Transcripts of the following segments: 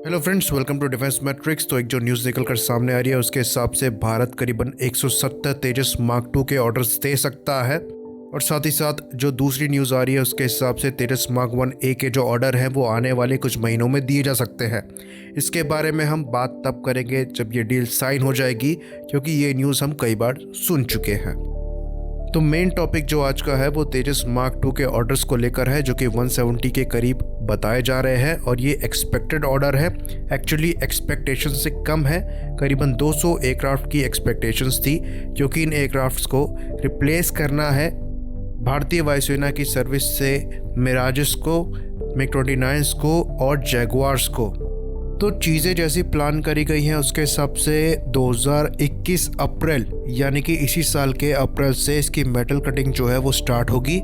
Hello friends, welcome to Defence Matrix. तो एक जो न्यूज़ निकल कर सामने आ रही है उसके हिसाब से भारत करीबन 170 तेजस मार्क 2 के ऑर्डर्स दे सकता है। और साथ ही साथ जो दूसरी न्यूज़ आ रही है उसके हिसाब से तेजस मार्क 1A के जो ऑर्डर हैं वो आने वाले कुछ महीनों में दिए जा सकते हैं। इसके बारे में हम बात तब करेंगे जब ये डील साइन हो जाएगी, क्योंकि ये न्यूज़ हम कई बार सुन चुके हैं। तो मेन टॉपिक जो आज का है वो तेजस मार्क 2 के ऑर्डर्स को लेकर है, जो कि 170 के करीब बताए जा रहे हैं। और ये एक्सपेक्टेड ऑर्डर है, एक्चुअली एक्सपेक्टेशन से कम है। करीबन 200 एयरक्राफ्ट की एक्सपेक्टेशंस थी, क्योंकि इन एयरक्राफ्ट्स को रिप्लेस करना है भारतीय वायुसेना की सर्विस से मिराजेस को, MiG-29 को और जैगुआर्स को। तो चीज़ें जैसी प्लान करी गई हैं उसके हिसाब से 2021 अप्रैल यानी कि इसी साल के अप्रैल से इसकी मेटल कटिंग जो है वो स्टार्ट होगी।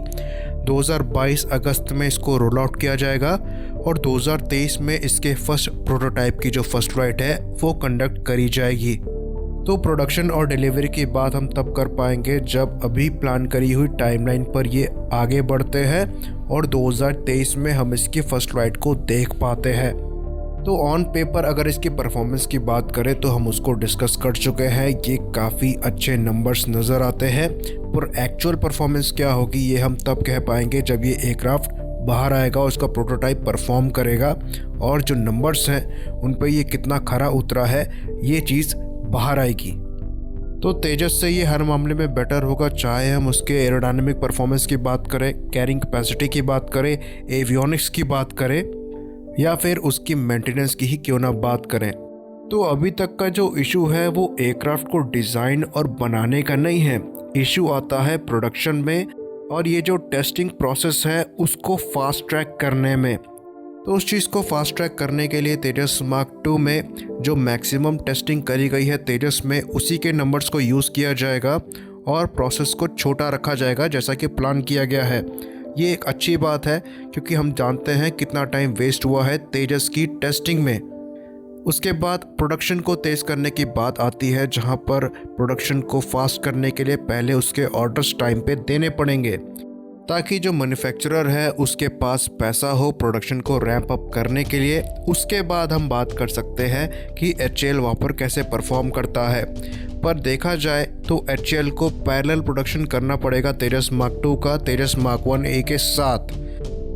2022 अगस्त में इसको रोल आउट किया जाएगा और 2023 में इसके फर्स्ट प्रोटोटाइप की जो फर्स्ट फ्लाइट है वो कंडक्ट करी जाएगी। तो प्रोडक्शन और डिलीवरी की बात हम तब कर पाएंगे जब अभी प्लान करी हुई टाइमलाइन पर ये आगे बढ़ते हैं और 2023 में हम इसकी फर्स्ट फ्लाइट को देख पाते हैं। तो ऑन पेपर अगर इसकी परफॉर्मेंस की बात करें तो हम उसको डिस्कस कर चुके हैं। ये काफ़ी अच्छे नंबर्स नज़र आते हैं, पर एक्चुअल परफॉर्मेंस क्या होगी ये हम तब कह पाएंगे जब ये एयरक्राफ्ट बाहर आएगा, उसका प्रोटोटाइप परफॉर्म करेगा और जो नंबर्स हैं उन पर ये कितना खरा उतरा है ये चीज़ बाहर आएगी। तो तेजस से ये हर मामले में बेटर होगा, चाहे हम उसके एरोडायनेमिक परफॉर्मेंस की बात करें, कैरिंग कैपेसिटी की बात करें, एवियोनिक्स की बात करें या फिर उसकी मेंटेनेंस की ही क्यों ना बात करें। तो अभी तक का जो इशू है वो एयरक्राफ्ट को डिज़ाइन और बनाने का नहीं है, इशू आता है प्रोडक्शन में और ये जो टेस्टिंग प्रोसेस है उसको फास्ट ट्रैक करने में। तो उस चीज़ को फास्ट ट्रैक करने के लिए तेजस मार्क 2 में जो मैक्सिमम टेस्टिंग करी गई है तेजस में, उसी के नंबर्स को यूज़ किया जाएगा और प्रोसेस को छोटा रखा जाएगा जैसा कि प्लान किया गया है। ये एक अच्छी बात है क्योंकि हम जानते हैं कितना टाइम वेस्ट हुआ है तेजस की टेस्टिंग में। उसके बाद प्रोडक्शन को तेज़ करने की बात आती है, जहां पर प्रोडक्शन को फास्ट करने के लिए पहले उसके ऑर्डर्स टाइम पे देने पड़ेंगे ताकि जो मैन्युफैक्चरर है उसके पास पैसा हो प्रोडक्शन को रैंप अप करने के लिए। उसके बाद हम बात कर सकते हैं कि HAL वहाँ पर कैसे परफॉर्म करता है। पर देखा जाए तो HAL को पैरेलल प्रोडक्शन करना पड़ेगा तेजस मार्क 2 का तेजस मार्क 1A के साथ।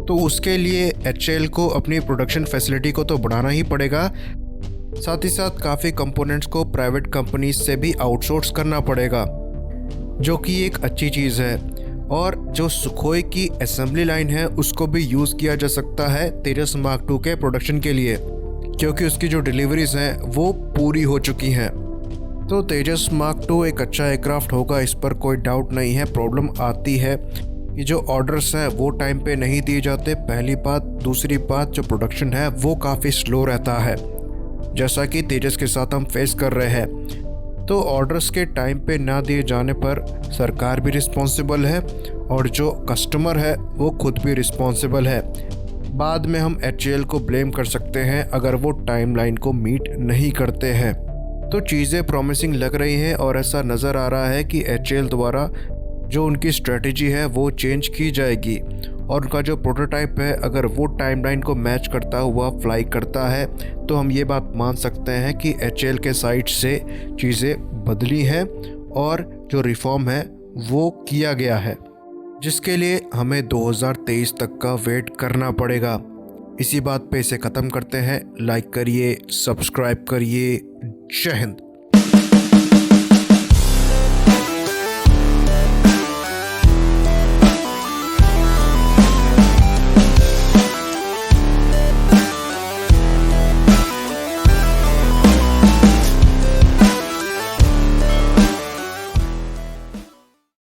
तो उसके लिए HAL को अपनी प्रोडक्शन फैसिलिटी को तो बढ़ाना ही पड़ेगा, साथ ही साथ काफ़ी कंपोनेंट्स को प्राइवेट कंपनीज से भी आउटसोर्स करना पड़ेगा, जो कि एक अच्छी चीज़ है। और जो सुखोई की असेंबली लाइन है उसको भी यूज़ किया जा सकता है तेजस मार्क 2 के प्रोडक्शन के लिए, क्योंकि उसकी जो डिलीवरीज हैं वो पूरी हो चुकी हैं। तो तेजस मार्क 2 एक अच्छा एयरक्राफ्ट होगा, इस पर कोई डाउट नहीं है। प्रॉब्लम आती है कि जो ऑर्डर्स हैं वो टाइम पे नहीं दिए जाते, पहली बात। दूसरी बात, जो प्रोडक्शन है वो काफ़ी स्लो रहता है, जैसा कि तेजस के साथ हम फेस कर रहे हैं। तो ऑर्डर्स के टाइम पे ना दिए जाने पर सरकार भी रिस्पॉन्सिबल है और जो कस्टमर है वो खुद भी रिस्पॉन्सिबल है। बाद में हम HAL को ब्लेम कर सकते हैं अगर वो टाइमलाइन को मीट नहीं करते हैं। तो चीज़ें प्रॉमिसिंग लग रही हैं और ऐसा नज़र आ रहा है कि HAL द्वारा जो उनकी स्ट्रेटजी है वो चेंज की जाएगी और उनका जो प्रोटोटाइप है अगर वो टाइमलाइन को मैच करता हुआ फ्लाई करता है तो हम ये बात मान सकते हैं कि HAL के साइड से चीज़ें बदली हैं और जो रिफॉर्म है वो किया गया है, जिसके लिए हमें 2023 तक का वेट करना पड़ेगा। इसी बात पे इसे ख़त्म करते हैं। लाइक करिए, सब्सक्राइब करिए। जय हिंद।